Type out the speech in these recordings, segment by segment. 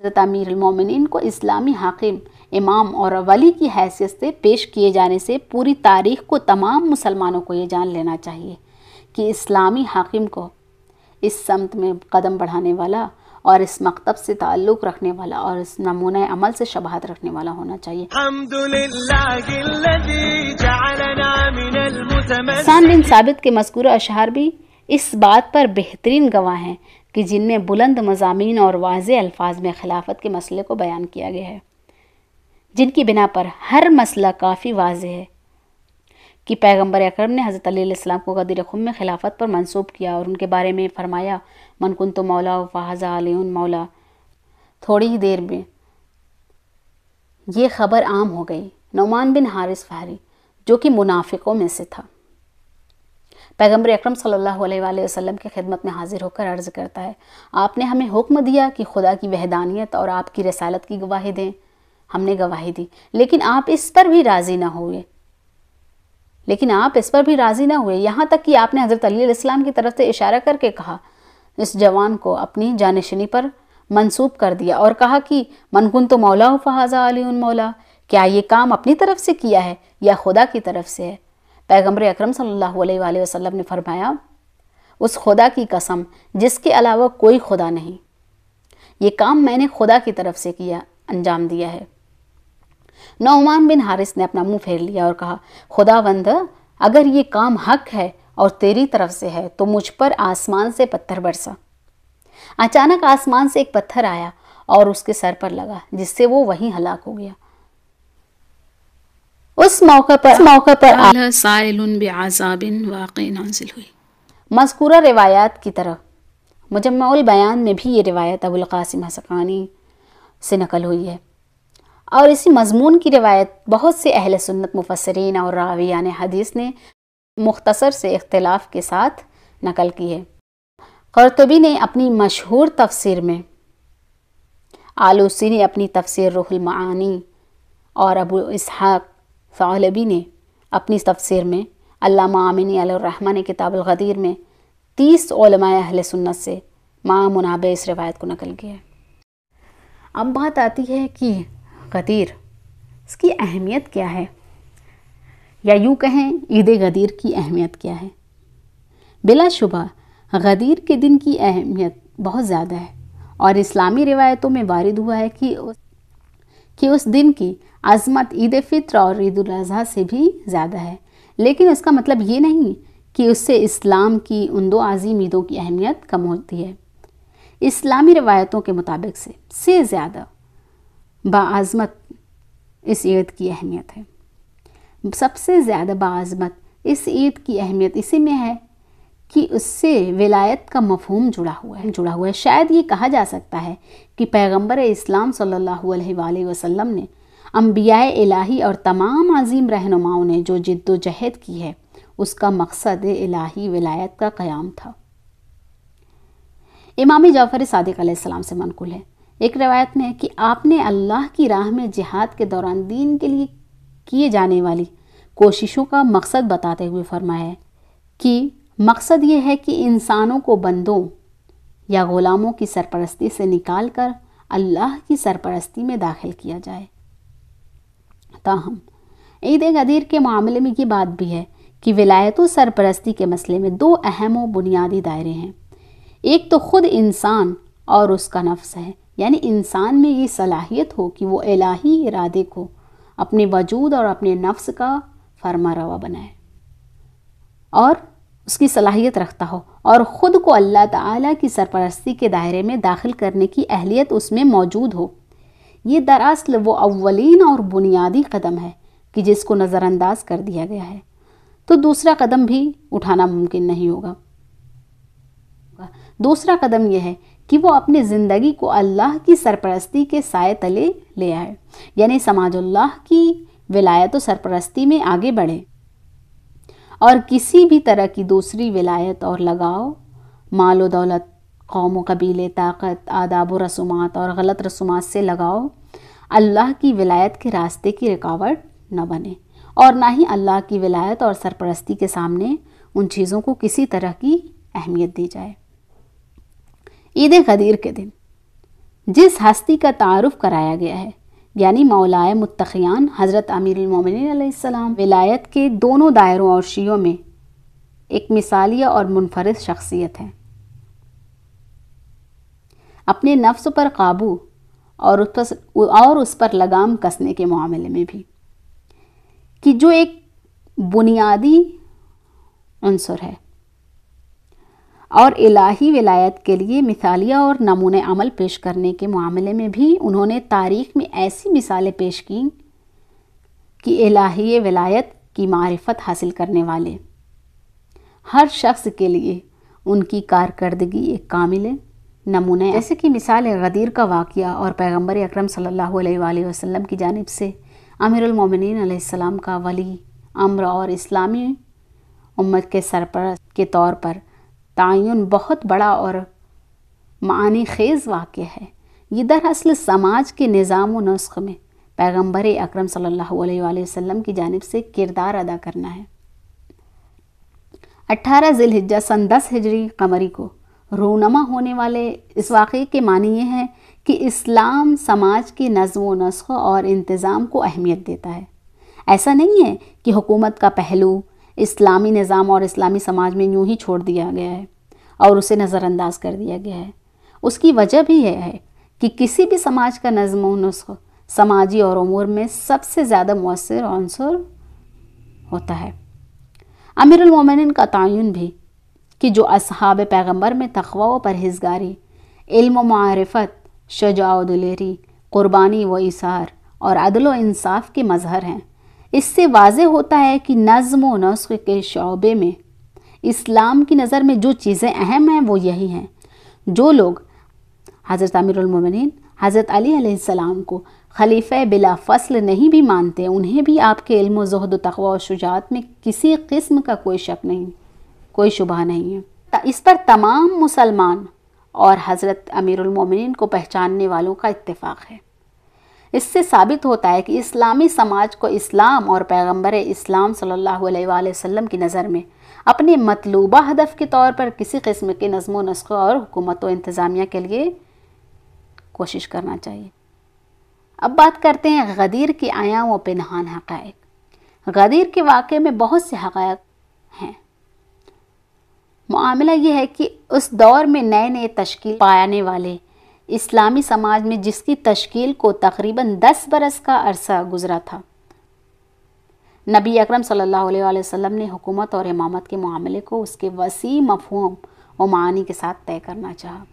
حضرت امیر المومنین کو اسلامی حاکم، امام اور ولی کی حیثیت سے پیش کیے جانے سے پوری تاریخ کو تمام مسلمانوں کو یہ جان لینا چاہیے کہ اسلامی حاکم کو اس سمت میں قدم بڑھانے والا اور اس مکتب سے تعلق رکھنے والا اور اس نمونہ عمل سے شباہت رکھنے والا ہونا چاہیے۔ حسان بن ثابت کے مذکورہ اشعار بھی اس بات پر بہترین گواہ ہیں کہ جن میں بلند مضامین اور واضح الفاظ میں خلافت کے مسئلے کو بیان کیا گیا ہے، جن کی بنا پر ہر مسئلہ کافی واضح ہے کہ پیغمبر اکرم نے حضرت علی علیہ السلام کو غدیر خم میں خلافت پر منسوب کیا اور ان کے بارے میں فرمایا من کنت مولا فہذا علی مولا۔ تھوڑی ہی دیر میں یہ خبر عام ہو گئی۔ نعمان بن حارث فہری جو کہ منافقوں میں سے تھا، پیغمبر اکرم صلی اللہ علیہ وآلہ وسلم کی خدمت میں حاضر ہو کر عرض کرتا ہے، آپ نے ہمیں حکم دیا کہ خدا کی وحدانیت اور آپ کی رسالت کی گواہی دیں۔ ہم نے گواہی دی، لیکن آپ اس پر بھی راضی نہ ہوئے یہاں تک کہ آپ نے حضرت علی علیہ السلام کی طرف سے اشارہ کر کے کہا، اس جوان کو اپنی جانشینی پر منسوب کر دیا اور کہا کہ من کنت مولا فہذا علی مولا۔ کیا یہ کام اپنی طرف سے کیا ہے یا خدا کی طرف سے ہے؟ پیغمبر اکرم صلی اللہ علیہ وآلہ وسلم نے فرمایا، اس خدا کی قسم جس کے علاوہ کوئی خدا نہیں، یہ کام میں نے خدا کی طرف سے انجام دیا ہے۔ نعمان بن حارث نے اپنا منہ پھیر لیا اور کہا، خداوند اگر یہ کام حق ہے اور تیری طرف سے ہے تو مجھ پر آسمان سے پتھر برسا۔ اچانک آسمان سے ایک پتھر آیا اور اس کے سر پر لگا، جس سے وہ وہیں ہلاک ہو گیا۔ اس موقع پر سائل بعذاب واقع نازل ہوئی۔ مذکورہ روایات کی طرح مجمع البیان میں بھی یہ روایت ابو القاسم حسقانی سے نقل ہوئی ہے، اور اسی مضمون کی روایت بہت سے اہل سنت مفسرین اور راویان حدیث نے مختصر سے اختلاف کے ساتھ نقل کی ہے۔ قرطبی نے اپنی مشہور تفسیر میں، آلوسی نے اپنی تفسیر روح المعانی اور ابو اسحاق ثعلبی نے اپنی تفسیر میں، علامہ آمینی علیہ الرحمہ نے کتاب الغدیر میں 30 علماء اہل سنت سے مع منابع اس روایت کو نقل کیا ہے۔ اب بات آتی ہے کہ غدیر، اس کی اہمیت کیا ہے، یا یوں کہیں عید غدیر کی اہمیت کیا ہے؟ بلا شبہ غدیر کے دن کی اہمیت بہت زیادہ ہے، اور اسلامی روایتوں میں وارد ہوا ہے کہ اس دن کی عظمت عید فطر اور عید الاضحیٰ سے بھی زیادہ ہے، لیکن اس کا مطلب یہ نہیں کہ اس سے اسلام کی ان دو عظیم عیدوں کی اہمیت کم ہوتی ہے۔ اسلامی روایتوں کے مطابق سے زیادہ باعظمت اس عید کی اہمیت ہے۔ سب سے زیادہ باعظمت اس عید کی اہمیت اسی میں ہے کہ اس سے ولایت کا مفہوم جڑا ہوا ہے۔ شاید یہ کہا جا سکتا ہے کہ پیغمبر اسلام صلی اللہ علیہ وآلہ وسلم نے، انبیاء الہی اور تمام عظیم رہنماؤں نے جو جد و جہد کی ہے، اس کا مقصد الہی ولایت کا قیام تھا۔ امام جعفر صادق علیہ السلام سے منقول ہے ایک روایت میں کہ آپ نے اللہ کی راہ میں جہاد کے دوران دین کے لیے کیے جانے والی کوششوں کا مقصد بتاتے ہوئے فرمایا ہے کہ مقصد یہ ہے کہ انسانوں کو بندوں یا غلاموں کی سرپرستی سے نکال کر اللہ کی سرپرستی میں داخل کیا جائے۔ تاہم عید غدیر کے معاملے میں یہ بات بھی ہے کہ ولایت و سرپرستی کے مسئلے میں دو اہم و بنیادی دائرے ہیں۔ ایک تو خود انسان اور اس کا نفس ہے، یعنی انسان میں یہ صلاحیت ہو کہ وہ الہی ارادے کو اپنے وجود اور اپنے نفس کا فرما روا بنائے اور اس کی صلاحیت رکھتا ہو، اور خود کو اللہ تعالیٰ کی سرپرستی کے دائرے میں داخل کرنے کی اہلیت اس میں موجود ہو۔ یہ دراصل وہ اولین اور بنیادی قدم ہے کہ جس کو نظر انداز کر دیا گیا ہے تو دوسرا قدم بھی اٹھانا ممکن نہیں ہوگا۔ دوسرا قدم یہ ہے کہ وہ اپنی زندگی کو اللہ کی سرپرستی کے سائے تلے لے آئے، یعنی سماج اللہ کی ولایت و سرپرستی میں آگے بڑھے، اور کسی بھی طرح کی دوسری ولایت اور لگاؤ، مال و دولت، قوم و قبیلے، طاقت، آداب و رسومات اور غلط رسومات سے لگاؤ اللہ کی ولایت کے راستے کی رکاوٹ نہ بنے، اور نہ ہی اللہ کی ولایت اور سرپرستی کے سامنے ان چیزوں کو کسی طرح کی اہمیت دی جائے۔ عید غدیر کے دن جس ہستی کا تعارف کرایا گیا ہے یعنی مولائے متقیان حضرت امیر المومنین علیہ السلام ولایت کے دونوں دائروں اور شیعوں میں ایک مثالیہ اور منفرد شخصیت ہے، اپنے نفس پر قابو اور اس پر لگام کسنے کے معاملے میں بھی، کہ جو ایک بنیادی عنصر ہے، اور الہی ولایت کے لیے مثالیہ اور نمونہ عمل پیش کرنے کے معاملے میں بھی انہوں نے تاریخ میں ایسی مثالیں پیش کیں کہ الہی ولایت کی معرفت حاصل کرنے والے ہر شخص کے لیے ان کی کارکردگی ایک کامل نمونہ ہے، جیسے کہ مثال غدیر کا واقعہ اور پیغمبر اکرم صلی اللہ علیہ وآلہ وسلم کی جانب سے امیر المومنین علیہ السلام کا ولی امر اور اسلامی امت کے سرپرست کے طور پر تعین بہت بڑا اور معانی خیز واقعہ ہے۔ یہ دراصل سماج کے نظام و نسق میں پیغمبر اکرم صلی اللہ علیہ وآلہ وسلم کی جانب سے کردار ادا کرنا ہے۔ 18 ذی الحجہ سن 10 ہجری قمری کو رونما ہونے والے اس واقعے کے معنی یہ ہے کہ اسلام سماج کی نظم و نسق اور انتظام کو اہمیت دیتا ہے۔ ایسا نہیں ہے کہ حکومت کا پہلو اسلامی نظام اور اسلامی سماج میں یوں ہی چھوڑ دیا گیا ہے اور اسے نظر انداز کر دیا گیا ہے۔ اس کی وجہ بھی یہ ہے کہ کسی بھی سماج کا نظم و نسق سماجی اور امور میں سب سے زیادہ مؤثر عنصر ہوتا ہے۔ امیر المومنین کا تعین بھی کہ جو اصحاب پیغمبر میں تقوی و پرہیزگاری، علم و معرفت، شجاع و دلیری، قربانی و ایثار اور عدل و انصاف کے مظہر ہیں، اس سے واضح ہوتا ہے کہ نظم و نسق کے شعبے میں اسلام کی نظر میں جو چیزیں اہم ہیں وہ یہی ہیں۔ جو لوگ حضرت امیر المومنین حضرت علی علیہ السلام کو خلیفہ بلا فصل نہیں بھی مانتے، انہیں بھی آپ کے علم و زہد و تقوی و شجاعت میں کسی قسم کا کوئی شک نہیں، کوئی شبہ نہیں ہے۔ اس پر تمام مسلمان اور حضرت امیر المومنین کو پہچاننے والوں کا اتفاق ہے۔ اس سے ثابت ہوتا ہے کہ اسلامی سماج کو اسلام اور پیغمبر اسلام صلی اللہ علیہ وآلہ وسلم کی نظر میں اپنے مطلوبہ ہدف کے طور پر کسی قسم کے نظم و نسق اور حکومت و انتظامیہ کے لیے کوشش کرنا چاہیے۔ اب بات کرتے ہیں غدیر کے عیاں و پنہان حقائق۔ غدیر کے واقعے میں بہت سے حقائق ہیں۔ معاملہ یہ ہے کہ اس دور میں نئے نئے تشکیل پانے والے اسلامی سماج میں جس کی تشکیل کو تقریباً 10 برس کا عرصہ گزرا تھا، نبی اکرم صلی اللہ علیہ وآلہ وسلم نے حکومت اور امامت کے معاملے کو اس کے وسیع مفہوم و معانی کے ساتھ طے کرنا چاہا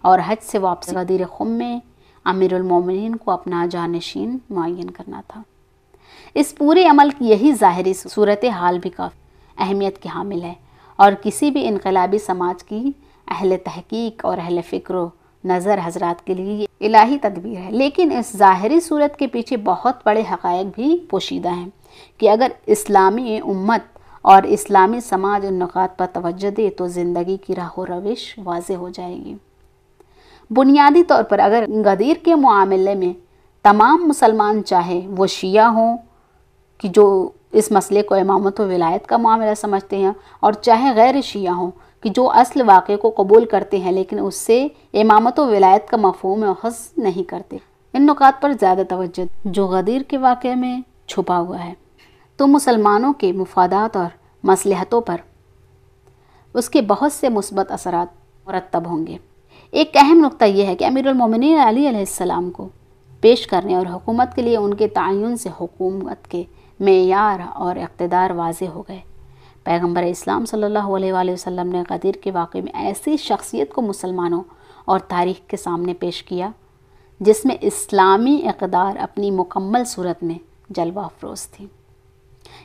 اور حج سے واپسی غدیر خم میں امیر المومنین کو اپنا جانشین معین کرنا تھا۔ اس پورے عمل کی یہی ظاہری صورتحال بھی کافی اہمیت کی حامل ہے اور کسی بھی انقلابی سماج کی اہل تحقیق اور اہل فکر و نظر حضرات کے لیے یہ الہی تدبیر ہے۔ لیکن اس ظاہری صورت کے پیچھے بہت بڑے حقائق بھی پوشیدہ ہیں کہ اگر اسلامی امت اور اسلامی سماج ان نقاط پر توجہ دے تو زندگی کی راہ و روش واضح ہو جائے گی۔ بنیادی طور پر اگر غدیر کے معاملے میں تمام مسلمان چاہے وہ شیعہ ہوں کہ جو اس مسئلے کو امامت و ولایت کا معاملہ سمجھتے ہیں اور چاہے غیر شیعہ ہوں کہ جو اصل واقعے کو قبول کرتے ہیں لیکن اس سے امامت و ولایت کا مفہوم اخذ نہیں کرتے، ان نکات پر زیادہ توجہ جو غدیر کے واقعے میں چھپا ہوا ہے تو مسلمانوں کے مفادات اور مصلحتوں پر اس کے بہت سے مثبت اثرات مرتب ہوں گے۔ ایک اہم نقطہ یہ ہے کہ امیر المومنین علی علیہ السلام کو پیش کرنے اور حکومت کے لیے ان کے تعین سے حکومت کے معیار اور اقتدار واضح ہو گئے۔ پیغمبر اسلام صلی اللہ علیہ وآلہ وسلم نے غدیر کے واقعے میں ایسی شخصیت کو مسلمانوں اور تاریخ کے سامنے پیش کیا جس میں اسلامی اقدار اپنی مکمل صورت میں جلوہ افروز تھی،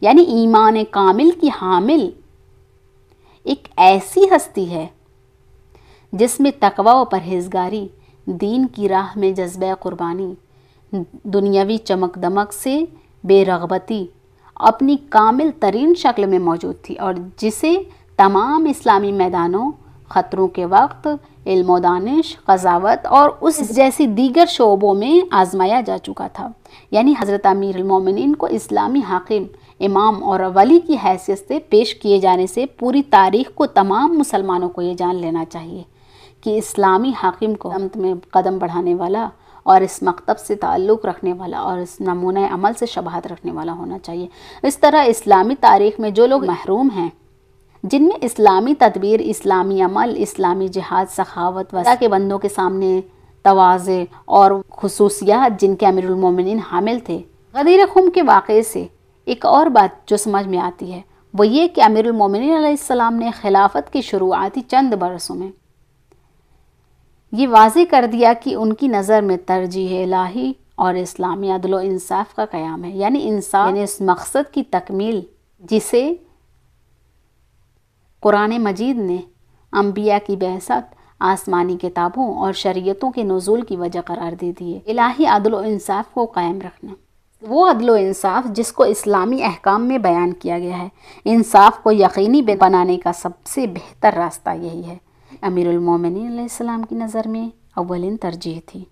یعنی ایمان کامل کی حامل ایک ایسی ہستی ہے جس میں تقوی و پرہیزگاری، دین کی راہ میں جذبہ قربانی، دنیاوی چمک دمک سے بے رغبتی اپنی کامل ترین شکل میں موجود تھی اور جسے تمام اسلامی میدانوں، خطروں کے وقت، علم و دانش، قضاوت اور اس جیسی دیگر شعبوں میں آزمایا جا چکا تھا۔ یعنی حضرت امیر المومنین کو اسلامی حاکم، امام اور ولی کی حیثیت سے پیش کیے جانے سے پوری تاریخ کو تمام مسلمانوں کو یہ جان لینا چاہیے کہ اسلامی حاکم کو سمت میں قدم بڑھانے والا اور اس مکتب سے تعلق رکھنے والا اور اس نمونہ عمل سے شباہت رکھنے والا ہونا چاہیے۔ اس طرح اسلامی تاریخ میں جو لوگ محروم ہیں، جن میں اسلامی تدبیر، اسلامی عمل، اسلامی جہاد، سخاوت و کے بندوں کے سامنے تواضع اور خصوصیات جن کے امیر المومنین حامل تھے، غدیر خم کے واقعے سے ایک اور بات جو سمجھ میں آتی ہے وہ یہ کہ امیر المومنین علیہ السلام نے خلافت کے شروعاتی چند برسوں میں یہ واضح کر دیا کہ ان کی نظر میں ترجیح الہی اور اسلامی عدل و انصاف کا قیام ہے، یعنی انصاف، یعنی اس مقصد کی تکمیل جسے قرآن مجید نے انبیاء کی بعثت، آسمانی کتابوں اور شریعتوں کے نزول کی وجہ قرار دے دی ہے۔ الہی عدل و انصاف کو قائم رکھنا، وہ عدل و انصاف جس کو اسلامی احکام میں بیان کیا گیا ہے، انصاف کو یقینی بنانے کا سب سے بہتر راستہ یہی ہے۔ امیر المومنین علیہ السلام کی نظر میں اولین ترجیح تھی۔